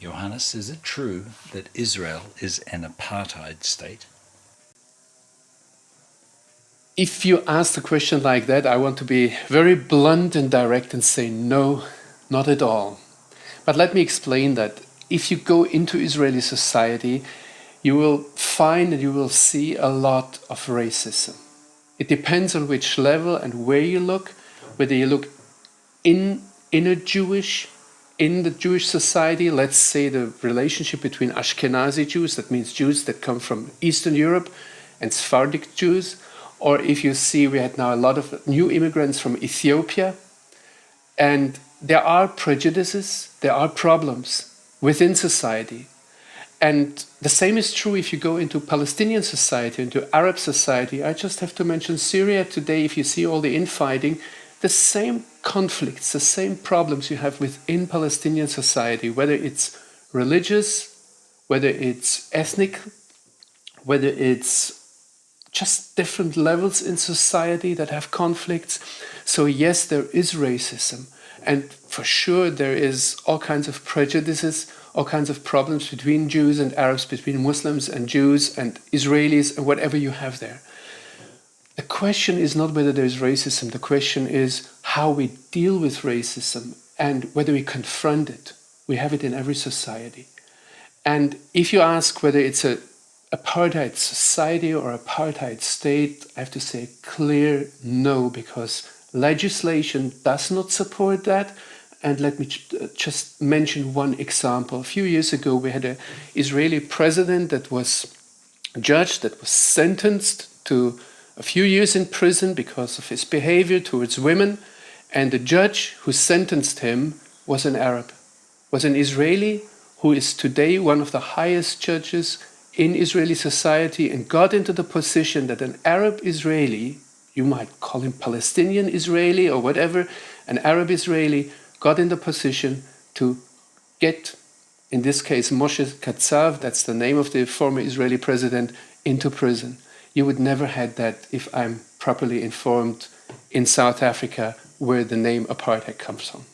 Johannes, is it true that Israel is an apartheid state? If you ask a question like that, I want to be very blunt and direct and say no, not at all. But let me explain that. If you go into Israeli society, you will find and you will see a lot of racism. It depends on which level and where you look, whether you look in the Jewish society, let's say the relationship between Ashkenazi Jews, that means Jews that come from Eastern Europe, and Sephardic Jews, or if you see we had now a lot of new immigrants from Ethiopia, and there are prejudices, there are problems within society. And the same is true if you go into Palestinian society, into Arab society. I just have to mention Syria today. If you see all the infighting, the same conflicts, the same problems you have within Palestinian society, whether it's religious, whether it's ethnic, whether it's just different levels in society that have conflicts. So yes, there is racism. And for sure, there is all kinds of prejudices, all kinds of problems between Jews and Arabs, between Muslims and Jews and Israelis and whatever you have there. The question is not whether there is racism. The question is how we deal with racism and whether we confront it. We have it in every society. And if you ask whether it's an apartheid society or apartheid state, I have to say clear no, because legislation does not support that. And let me just mention one example. A few years ago, we had an Israeli president that was judged, that was sentenced to a few years in prison because of his behavior towards women. And the judge who sentenced him was an Arab, was an Israeli who is today one of the highest judges in Israeli society, and got into the position that an Arab Israeli, you might call him Palestinian Israeli or whatever, an Arab Israeli got in the position to get, in this case, Moshe Katsav, that's the name of the former Israeli president, into prison. You would never had that, if I'm properly informed, in South Africa, where the name apartheid comes from.